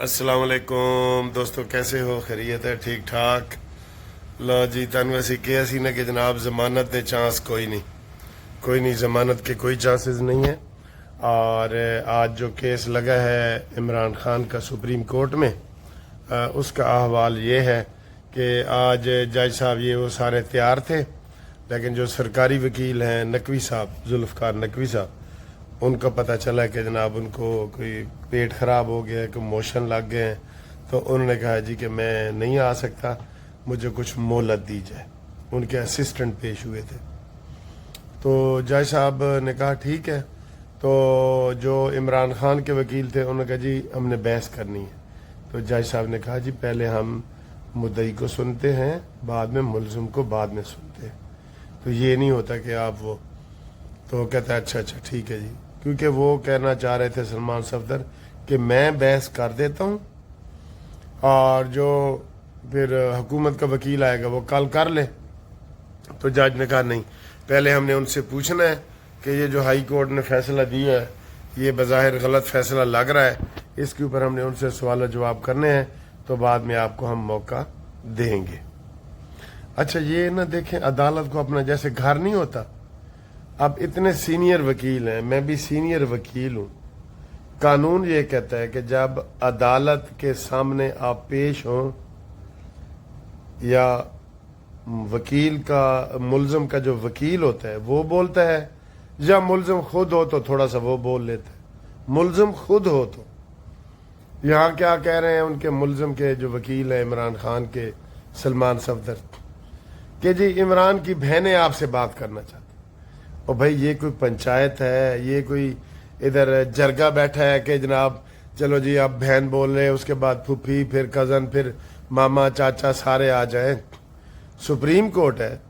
अस्सलाम वालेकुम दोस्तों, कैसे हो? खैरियत है? ठीक ठाक। लो जी, तन वैसे कहा सी ना कि जनाब जमानत दे चांस कोई नहीं, जमानत के कोई चांसेस नहीं है। और आज जो केस लगा है इमरान खान का सुप्रीम कोर्ट में, उसका अहवाल ये है कि आज जज साहब ये वो सारे तैयार थे, लेकिन जो सरकारी वकील हैं नकवी साहब, जुल्फ़कार नकवी साहब, उनको पता चला कि जनाब उनको कोई पेट ख़राब हो गया है, कोई मोशन लग गए हैं, तो उन्होंने कहा जी कि मैं नहीं आ सकता, मुझे कुछ मोहलत दी जाए। उनके असिस्टेंट पेश हुए थे, तो जज साहब ने कहा ठीक है। तो जो इमरान खान के वकील थे उन्होंने कहा जी हमने बहस करनी है। तो जज साहब ने कहा जी पहले हम मुद्दई को सुनते हैं, बाद में मुलजिम को बाद में सुनते हैं, तो ये नहीं होता कि आप वो। तो कहता है अच्छा ठीक है जी, क्योंकि वो कहना चाह रहे थे सलमान सफदर कि मैं बहस कर देता हूँ और जो फिर हुकूमत का वकील आएगा वो कल कर ले। तो जज ने कहा नहीं, पहले हमने उनसे पूछना है कि ये जो हाई कोर्ट ने फैसला दिया है ये बज़ाहिर गलत फैसला लग रहा है, इसके ऊपर हमने उनसे सवाल जवाब करने हैं, तो बाद में आपको हम मौका देंगे। अच्छा ये ना देखें, अदालत को अपना जैसे घर नहीं होता, अब इतने सीनियर वकील हैं, मैं भी सीनियर वकील हूँ। कानून ये कहता है कि जब अदालत के सामने आप पेश हों या वकील का, मुलजिम का जो वकील होता है वो बोलता है, या मुलजिम खुद हो तो थोड़ा सा वो बोल लेता है। मुलजिम खुद हो तो यहाँ क्या कह रहे हैं उनके मुलजिम के जो वकील है इमरान खान के, सलमान सफदर, कि जी इमरान की बहनें आपसे बात करना चाहती। और भाई ये कोई पंचायत है, ये कोई इधर जरगा बैठा है कि जनाब चलो जी आप बहन बोल रहे हैं, उसके बाद फूफी, फिर कज़न, फिर मामा चाचा सारे आ जाएं। सुप्रीम कोर्ट है,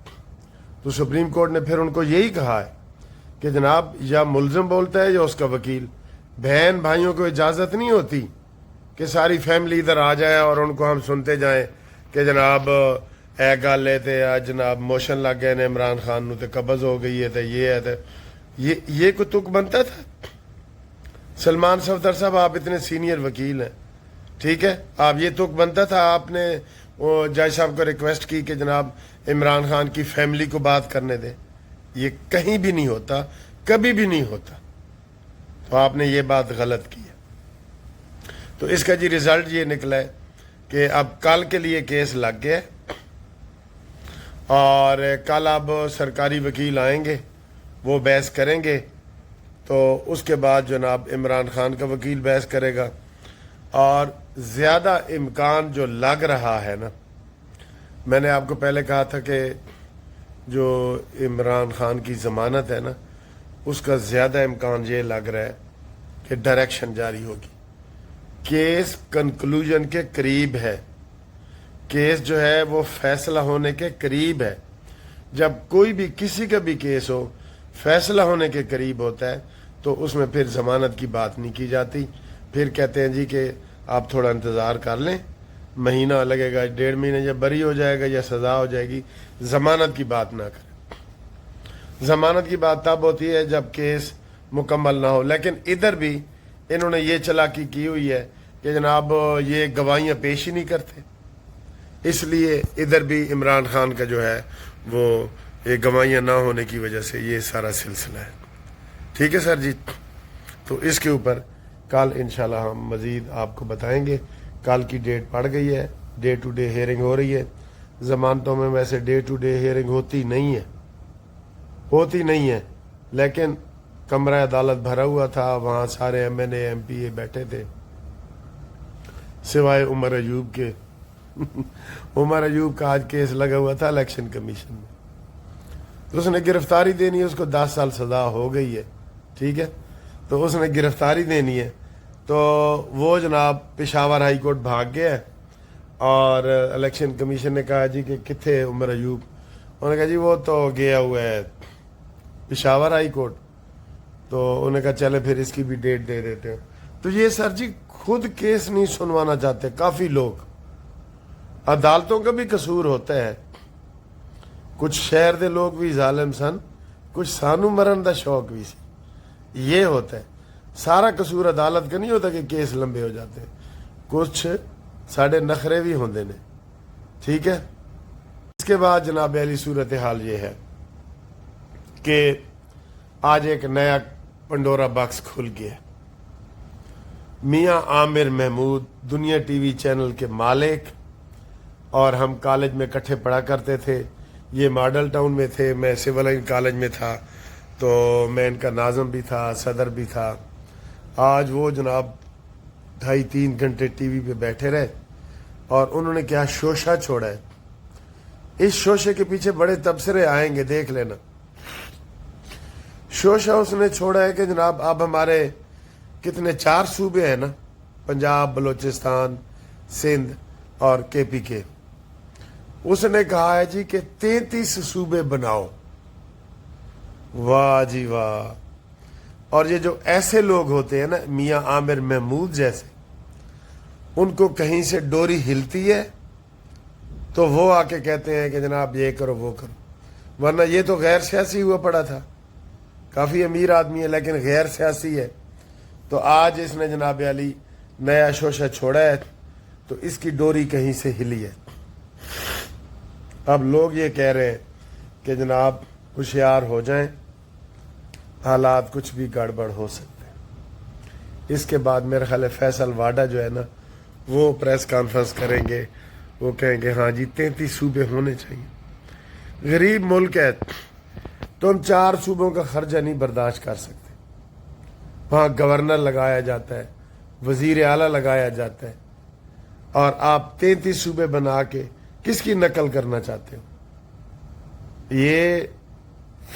तो सुप्रीम कोर्ट ने फिर उनको यही कहा है कि जनाब या मुलजिम बोलता है या उसका वकील, बहन भाइयों को इजाज़त नहीं होती कि सारी फैमिली इधर आ जाए और उनको हम सुनते जाएं कि जनाब ए गल है ते आज जनाब मोशन लग गए ने इमरान खान नू ते कब्ज हो गई है ते ये है ते ये कोई तुक बनता था? सलमान सफदर साहब आप इतने सीनियर वकील हैं, ठीक है, आप ये तुक बनता था? आपने वो जज साहब को रिक्वेस्ट की कि जनाब इमरान खान की फैमिली को बात करने दे? ये कहीं भी नहीं होता, कभी भी नहीं होता। तो आपने ये बात गलत की है। तो इसका जी रिजल्ट ये निकला है कि अब कल के लिए केस लग गया है और कल अब सरकारी वकील आएंगे, वो बहस करेंगे, तो उसके बाद जनाब इमरान खान का वकील बहस करेगा। और ज़्यादा इम्कान जो लग रहा है ना, मैंने आपको पहले कहा था कि जो इमरान खान की ज़मानत है ना, उसका ज़्यादा इम्कान ये लग रहा है कि डायरेक्शन जारी होगी। केस कंक्लूजन के करीब है, केस जो है वो फैसला होने के करीब है। जब कोई भी किसी का भी केस हो फैसला होने के करीब होता है तो उसमें फिर ज़मानत की बात नहीं की जाती। फिर कहते हैं जी कि आप थोड़ा इंतज़ार कर लें, महीना लगेगा, 1.5 महीने, जब बरी हो जाएगा या सज़ा हो जाएगी, ज़मानत की बात ना करें। ज़मानत की बात तब होती है जब केस मुकम्मल ना हो। लेकिन इधर भी इन्होंने ये चालाकी की हुई है कि जनाब ये गवाहियाँ पेश ही नहीं करते, इसलिए इधर भी इमरान खान का जो है वो ये गवाहियाँ ना होने की वजह से ये सारा सिलसिला है। ठीक है सर जी, तो इसके ऊपर कल इंशाल्लाह हम मज़ीद आपको बताएंगे। कल की डेट पड़ गई है, डे टू डे हियरिंग हो रही है। ज़मानतों में वैसे डे टू डे हियरिंग होती नहीं है, लेकिन कमरा अदालत भरा हुआ था, वहाँ सारे MNA MPA बैठे थे सिवाय उमर अयूब के। उमर अयूब का आज केस लगा हुआ था इलेक्शन कमीशन में, तो उसने गिरफ्तारी देनी है, उसको 10 साल सजा हो गई है, ठीक है, तो उसने गिरफ्तारी देनी है। तो वो जनाब पेशावर हाई कोर्ट भाग गया और इलेक्शन कमीशन ने कहा जी कि किथे उमर अयूब? उन्होंने कहा जी वो तो गया हुआ है पेशावर हाई कोर्ट। तो उन्होंने कहा चले फिर इसकी भी डेट दे देते हैं। तो ये सर जी खुद केस नहीं सुनवाना चाहते काफ़ी लोग, अदालतों का भी कसूर होता है। कुछ शहर के लोग भी जालिम सन, कुछ सानू मरन का शौक भी सी। ये होता है, सारा कसूर अदालत का नहीं होता कि केस लंबे हो जाते हैं। کچھ ساڑھے نخرے بھی ہوندے نے، ٹھیک ہے۔ اس کے بعد جناب علی صورتحال یہ ہے کہ آج ایک نیا پنڈورا باکس کھل گیا۔ میاں عامر محمود دنیا ٹی وی چینل کے مالک، اور ہم کالج میں کٹھے پڑھا کرتے تھے۔ یہ ماڈل ٹاؤن میں تھے، میں سول لائن کالج میں تھا، تو میں ان کا ناظم بھی تھا، صدر بھی تھا۔ آج وہ جناب 2.5-3 گھنٹے ٹی وی پہ بیٹھے رہے، اور انہوں نے کیا شوشہ چھوڑا ہے۔ اس شوشے کے پیچھے بڑے تبصرے آئیں گے، دیکھ لینا۔ شوشہ اس نے چھوڑا ہے کہ جناب اب ہمارے کتنے 4 صوبے ہیں نا، پنجاب، بلوچستان، سندھ اور KPK۔ اس نے کہا ہے جی کہ 33 صوبے بناؤ۔ واہ جی واہ۔ اور یہ جو ایسے لوگ ہوتے ہیں نا، میاں عامر محمود جیسے، ان کو کہیں سے ڈوری ہلتی ہے تو وہ آ کے کہتے ہیں کہ جناب یہ کرو وہ کرو، ورنہ یہ تو غیر سیاسی ہوا پڑا تھا، کافی امیر آدمی ہے لیکن غیر سیاسی ہے۔ تو آج اس نے جناب علی نیا شوشہ چھوڑا ہے تو اس کی ڈوری کہیں سے ہلی ہے۔ اب لوگ یہ کہہ رہے ہیں کہ جناب ہوشیار ہو جائیں، حالات کچھ بھی گڑبڑ ہو سکتے ہیں۔ اس کے بعد میرے خیال ہے فیصل واڈا جو ہے نا، وہ پریس کانفرنس کریں گے، وہ کہیں گے ہاں جی 33 صوبے ہونے چاہیے۔ غریب ملک ہے تو ہم 4 صوبوں کا خرچہ نہیں برداشت کر سکتے۔ وہاں گورنر لگایا جاتا ہے، وزیر اعلیٰ لگایا جاتا ہے، اور آپ 33 صوبے بنا کے کس کی نقل کرنا چاہتے ہو؟ یہ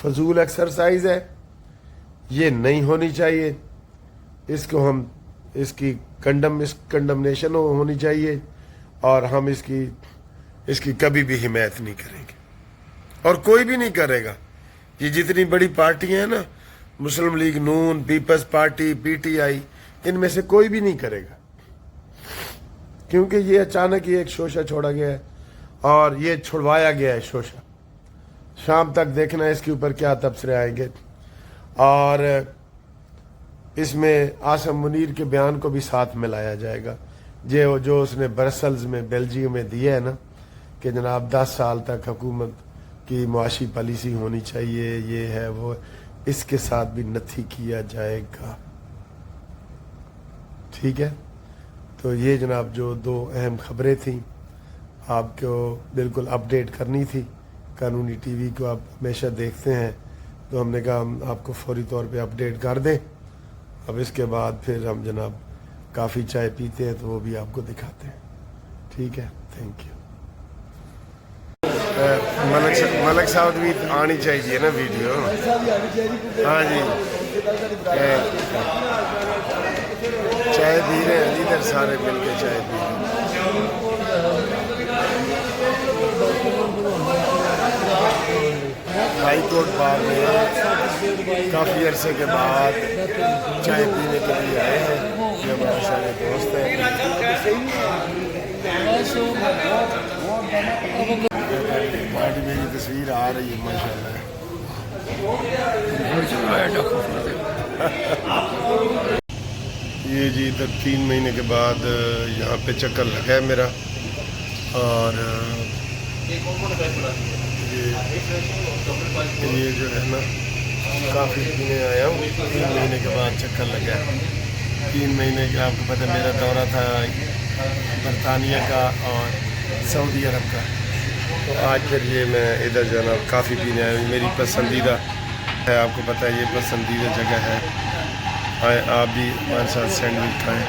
فضول ایکسرسائز ہے، یہ نہیں ہونی چاہیے۔ اس کو ہم اس کی کنڈمنیشن ہونی چاہیے، اور ہم اس کی کبھی بھی حمایت نہیں کریں گے، اور کوئی بھی نہیں کرے گا۔ یہ جتنی بڑی پارٹیاں ہیں نا، مسلم لیگ نون، پیپلز پارٹی، PTI، ان میں سے کوئی بھی نہیں کرے گا، کیونکہ یہ اچانک یہ ایک شوشہ چھوڑا گیا ہے، اور یہ چھڑوایا گیا ہے شوشہ۔ شام تک دیکھنا اس کے اوپر کیا تبصرے آئیں گے، اور اس میں عاصم منیر کے بیان کو بھی ساتھ ملایا جائے گا، جو اس نے برسلز میں بیلجیم میں دیا ہے نا کہ جناب 10 سال تک حکومت کی معاشی پالیسی ہونی چاہیے، یہ ہے وہ، اس کے ساتھ بھی نتھی کیا جائے گا، ٹھیک ہے۔ تو یہ جناب جو 2 اہم خبریں تھیں، آپ کو بالکل اپڈیٹ کرنی تھی۔ قانونی ٹی وی کو آپ ہمیشہ دیکھتے ہیں، تو ہم نے کہا ہم آپ کو فوری طور پہ اپڈیٹ کر دیں۔ اب اس کے بعد پھر ہم جناب کافی چائے پیتے ہیں تو وہ بھی آپ کو دکھاتے ہیں، ٹھیک ہے۔ Thank you. ملک صاحب بھی آنی چاہیے نا ویڈیو، ہاں جی۔ چائے پی رہے ہیں ادھر سارے مل کے چائے پی رہے ہیں۔ ہائی کورٹ بار میں کافی عرصے کے بعد چائے پینے کے لیے آئے ہیں، یہ ہمارے سارے دوست ہیں۔ آج میری تصویر آ رہی ہے ماشاءاللہ۔ یہ جی تب 3 مہینے کے بعد یہاں پہ چکر لگا ہے میرا، اور یہ جو ہے نا کافی پینے آیا ہوں، 3 مہینے کے بعد چکر لگا ہے۔ 3 مہینے کے، آپ کو پتہ میرا دورہ تھا برطانیہ کا اور سعودی عرب کا، تو آج پھر یہ میں ادھر جو ہے نا کافی پینے آیا ہوں۔ میری پسندیدہ ہے، آپ کو پتہ ہے یہ پسندیدہ جگہ ہے، آئے آپ بھی ہمارے ساتھ سینڈوچ کھائیں۔